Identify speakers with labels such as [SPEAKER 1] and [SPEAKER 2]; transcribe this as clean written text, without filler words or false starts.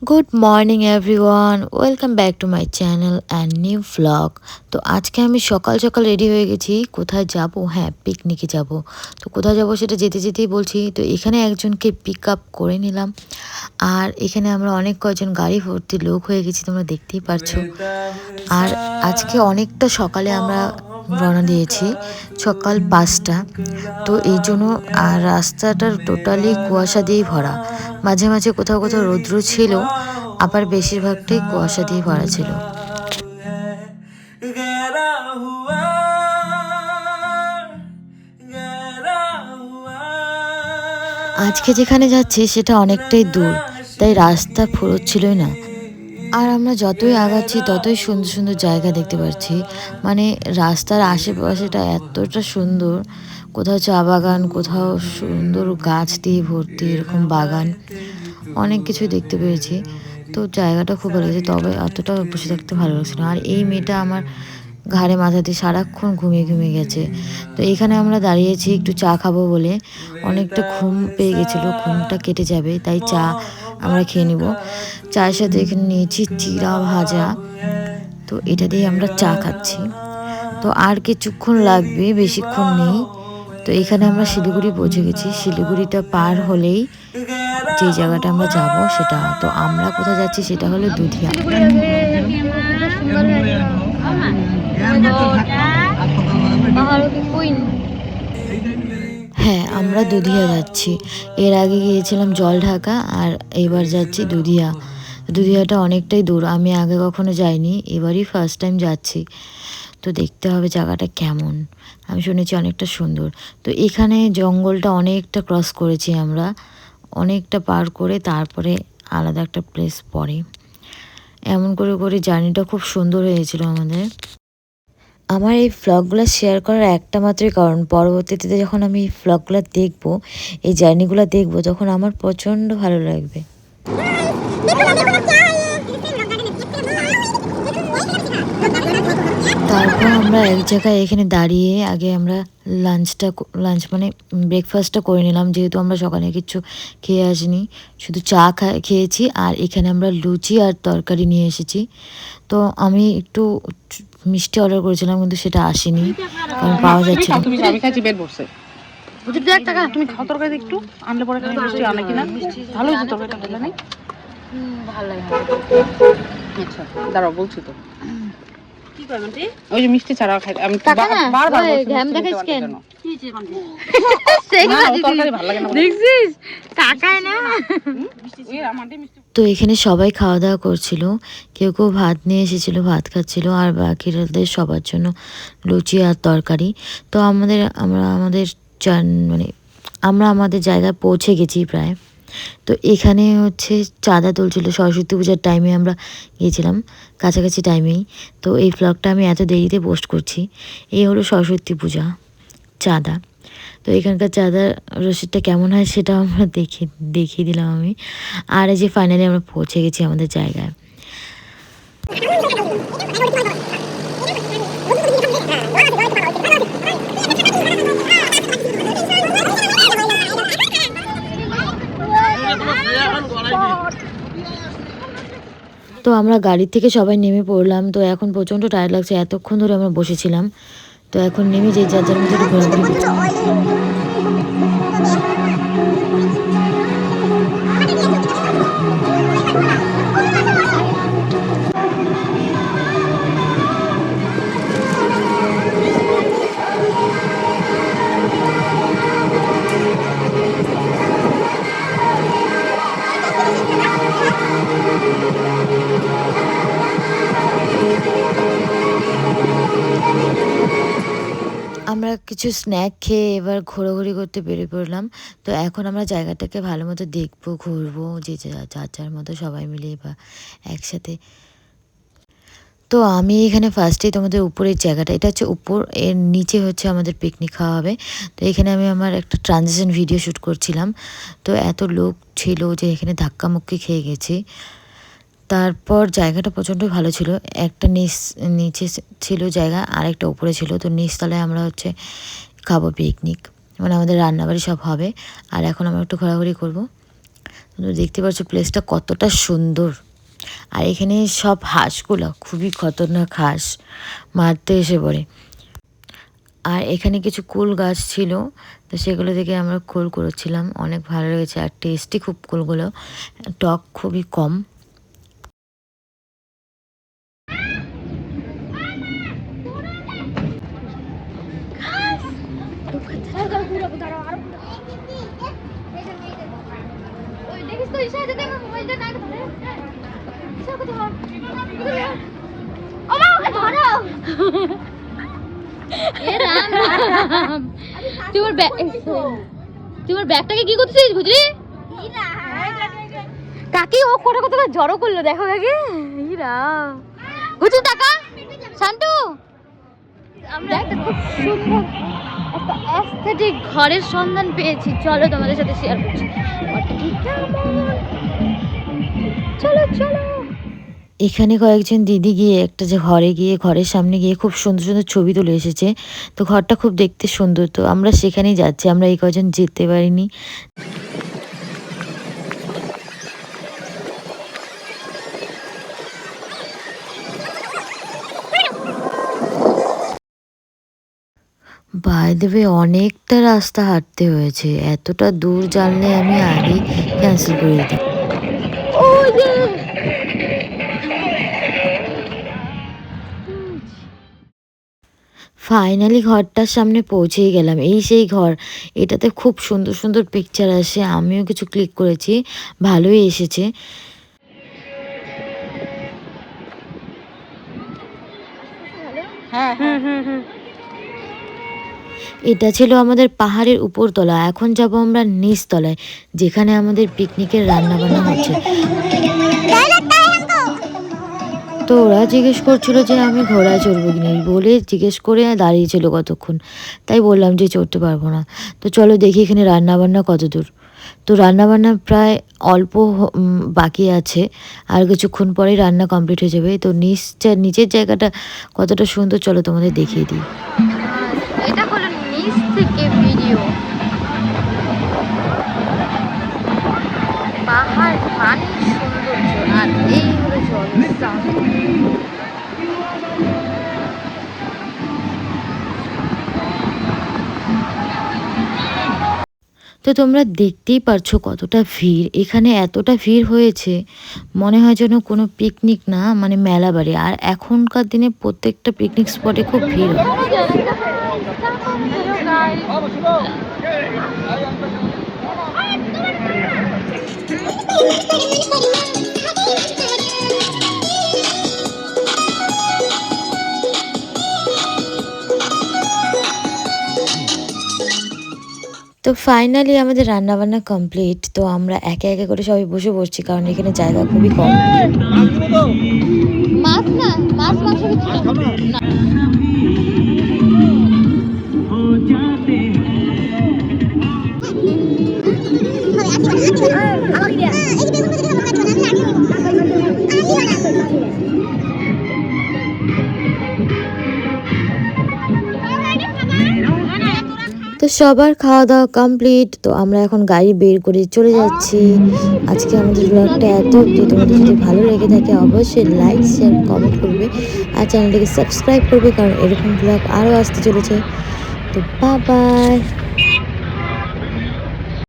[SPEAKER 1] Good morning everyone, welcome back to my channel and new vlog. তো আজকে আমি সকাল সকাল রেডি হয়ে গেছি। কোথায় যাব? হ্যাঁ, পিকনিকে যাব। তো কোথায় যাব সেটা যেতে যেতেই বলছি। তো এখানে একজনকে পিক আপ করে নিলাম, আর এখানে আমরা অনেক কয়জন গাড়ি ভর্তি লোক হয়ে গেছি, তোমরা দেখতেই পারছো। আর আজকে অনেকটা সকালে আমরা রওনা দিয়েছি, সকাল 5টা। তো এই জন্য আর রাস্তাটা টোটালি কুয়াশা দিয়েই ভরা। মাঝে মাঝে কোথাও কোথাও রৌদ্র ছিল, আবার বেশিরভাগটাই কুয়াশা দিয়ে ভরা ছিল। আজকে যেখানে যাচ্ছি সেটা অনেকটাই দূর, তাই রাস্তা ফুরোচ্ছিলই না। আর আমরা যতই আগাচ্ছি ততই সুন্দর সুন্দর জায়গা দেখতে পাচ্ছি। মানে রাস্তার আশেপাশেটা এতটা সুন্দর, কোথাও চা বাগান, কোথাও সুন্দর গাছ দিয়ে ভর্তি এরকম বাগান, অনেক কিছু দেখতে পেয়েছি। তো জায়গাটা খুব ভালো লাগছে, তবে অতটা বসে থাকতে ভালো লাগছে না। আর এই মেয়েটা আমার ঘাড়ে মাথা দিয়ে সারাক্ষণ ঘুমিয়ে ঘুমিয়ে গেছে। তো এখানে আমরা দাঁড়িয়েছি একটু চা খাবো বলে। অনেকটা ঘুম পেয়ে গেছিলো, ঘুমটা কেটে যাবে তাই চা আমরা খেয়ে নিব। চায়ের সাথে এখানে নিয়েছি চিড়া ভাজা, তো এটা দিয়ে আমরা চা খাচ্ছি। তো আর কিছুক্ষণ লাগবে, বেশিক্ষণ নেই। তো এখানে আমরা শিলিগুড়ি পৌঁছে গেছি। শিলিগুড়িটা পার হলেই যে জায়গাটা আমরা যাব সেটা, তো আমরা কোথায় যাচ্ছি সেটা হলো দুধিয়া। হ্যাঁ, আমরা দুধিয়া যাচ্ছি। এর আগে গিয়েছিলাম জলঢাকা, আর এবার যাচ্ছি দুধিয়া। দুধিয়াটা অনেকটাই দূর, আমি আগে কখনো যাইনি, এবারই ফার্স্ট টাইম যাচ্ছি। তো দেখতে হবে জায়গাটা কেমন। আমি শুনেছি অনেকটা সুন্দর। তো এখানে জঙ্গলটা অনেকটা ক্রস করেছি আমরা, অনেকটা পার করে তারপরে আলাদা একটা প্লেস পড়ে। এমন করে করে জার্নিটা খুব সুন্দর হয়েছিল আমাদের। আমার এই ভ্লগগুলো শেয়ার করার একটা মাত্রই কারণ, পরবর্তীতে যখন আমি এই ভ্লগগুলো দেখবো, এই জার্নিগুলো দেখবো, তখন আমার প্রচণ্ড ভালো লাগবে। তারপর আমরা এক জায়গায় এখানে দাঁড়িয়ে আগে আমরা লাঞ্চ মানে ব্রেকফাস্টটা করে নিলাম, যেহেতু আমরা সকালে কিচ্ছু খেয়ে আসিনি, শুধু চা খেয়েছি। আর এখানে আমরা লুচি আর তরকারি নিয়ে এসেছি। তো আমি একটু মিষ্টি অর্ডার করেছিলাম, কিন্তু সেটা আসেনি, কারণ পাওয়া যাচ্ছে না।
[SPEAKER 2] তুমি খাও তরকারি একটু আনলে পরে মিষ্টি আনে কিনা ভালো হয়েছে তরকারিটা বলে নাই ভালো লাগে। আচ্ছা দাঁড়াও বলছি তো কি কয় মানে ওই যে মিষ্টি ছাড়া খাই আমি বারবার বলছি ঘ্যাম দেখাইছ কেন কি যে মানে তরকারি ভালো লাগে না দেখছিস তাকায় না ওই আমাদের মিষ্টি।
[SPEAKER 1] তো এখানে সবাই খাওয়া দাওয়া করছিল, কেউ কেউ ভাত নিয়ে এসেছিল, ভাত খাচ্ছিল, আর বাকিদের সবার জন্য লুচি আর তরকারি। তো আমাদের মানে আমরা আমাদের জায়গায় পৌঁছে গেছি প্রায়। তো এখানে হচ্ছে চাঁদা তুলছিল, সরস্বতী পূজার টাইমে আমরা গিয়েছিলাম, কাছাকাছি টাইমেই। তো এই ভ্লগটা আমি এত দেরিতে পোস্ট করছি। এই হলো সরস্বতী পূজা চাঁদা। তো এখানকার চাঁদার রসিদটা কেমন হয় সেটাও আমরা দেখিয়ে দিলাম আমি। আর এই যে ফাইনালি আমরা পৌঁছে গেছি আমাদের জায়গায়। তো আমরা গাড়ি থেকে সবাই নেমে পড়লাম। তো এখন প্রচণ্ড টায়ার্ড লাগছে, এতক্ষণ ধরে আমরা বসেছিলাম। তো এখন নেমে যে যার যার মধ্যে একটু ঘোরাঘুরি করছি। আমরা কিছু স্ন্যাক খেয়ে এবার ঘোরাঘুরি করতে বেরিয়ে পড়লাম। তো এখন আমরা জায়গাটাকে ভালো মতো দেখবো, ঘুরবো, যে যার যার মতো সবাই মিলে বা একসাথে। তো আমি এখানে ফার্স্টেই তোমাদের উপরের জায়গাটা, এটা হচ্ছে উপর, এর নিচে হচ্ছে আমাদের পিকনিক খাওয়া হবে। তো এখানে আমি আমার একটা ট্রানজিশন ভিডিও শ্যুট করছিলাম। তো এত লোক ছিল যে এখানে ধাক্কামুক্কি খেয়ে গেছি। তারপর জায়গাটা প্রচণ্ড ভালো ছিল, একটা নিচে ছিল জায়গা, আর একটা উপরে ছিল। তো নিচতলায় আমরা হচ্ছে খাবো পিকনিক, মানে আমাদের রান্নাবাড়ি সব হবে। আর এখন আমরা একটু ঘোরাঘুরি করব। তোমরা দেখতে পাচ্ছ প্লেসটা কতটা সুন্দর। আর এখানে সব হাঁসগুলো খুবই খতরনাক হাঁস, মারতে এসে পড়ে। আর এখানে কিছু কুল গাছ ছিল, তো সেগুলো থেকে আমরা কুল করেছিলাম, অনেক ভালো লেগেছে। আর টেস্টি খুব কুলগুলো, টক খুবই কম।
[SPEAKER 3] তোমার ব্যাগটাকে কি করতেছিস বুঝলি? কাকি ও কোটা কত জড়ো করলো দেখো কাকি। হীরা বুঝলি টাকা শান্তু, আমরা একটা খুব সুন্দর একটা অ্যাস্থেটিক ঘরের সন্ধান পেয়েছি, চলো তোমাদের সাথে শেয়ার করছি। চলো চলো।
[SPEAKER 1] এখানে কয়েকজন দিদি গিয়ে একটা যে ঘরে গিয়ে ঘরের সামনে গিয়ে খুব সুন্দর সুন্দর ছবি তুলে এসেছে। তো ঘরটা খুব দেখতে সুন্দর, তো আমরা সেখানেই যাচ্ছি। আমরা এই কজন যেতে পারিনি। বাই দ্য ওয়ে, অনেকটা রাস্তা হাঁটতে হয়েছে। এতটা দূর জানলে আমি আগেই ক্যান্সেল করে দিতাম। ফাইনালি ঘরটার সামনে পৌঁছেই গেলাম। এই সেই ঘর, এটাতে খুব সুন্দর সুন্দর পিকচার আসে, আমিও কিছু ক্লিক করেছি, ভালোই এসেছে। এটা ছিল আমাদের পাহাড়ের উপরতলা। এখন যাব আমরা নিচতলায়, যেখানে আমাদের পিকনিকের রান্না বান্না হচ্ছে। তো ওরা জিজ্ঞেস করছিল যে আমি ঘোড়ায় চড়বো কিনা, বলে জিজ্ঞেস করে দাঁড়িয়েছিল কতক্ষণ, তাই বললাম যে চড়তে পারবো না। তো চলো দেখি এখানে রান্নাবান্না কত দূর। তো রান্নাবান্না প্রায় অল্প বাকি আছে, আর কিছুক্ষণ পরেই রান্না কমপ্লিট হয়ে যাবে। তো নিচের জায়গাটা কতটা সুন্দর চলো তোমাদের দেখিয়ে দিই।
[SPEAKER 3] এটা হলো নিচ থেকে ভিডিও, পাহাড় মানে সৌন্দর্য, আর এই হলো জলের সাউন্ড।
[SPEAKER 1] তো তোমরা দেখতেই পারছো কতটা ভিড় এখানে। এতটা ভিড় হয়েছে মনে হয় যেন কোনো পিকনিক না, মানে মেলা বাড়ি। আর এখনকার দিনে প্রত্যেকটা পিকনিক স্পটে খুব ভিড় হয়। তো ফাইনালি আমাদের রান্নাবান্না কমপ্লিট। তো আমরা একে একে করে সবাই বসে পড়ছি, কারণ এখানে জায়গা খুবই কম।
[SPEAKER 3] মাছ না, মাছ মাংস না।
[SPEAKER 1] তো সবার খাওয়া দাওয়া কমপ্লিট। তো আমরা এখন গাড়ি বের করে চলে যাচ্ছি। আজকে আমাদের ব্লগটা এত অবধি। তোমাদের যদি ভালো লেগে থাকে অবশ্যই লাইক শেয়ার কমেন্ট করবে, আর চ্যানেলটিকে সাবস্ক্রাইব করবে, কারণ এরকম ব্লগ আরও আসতে চলেছে। তো বাই বাই।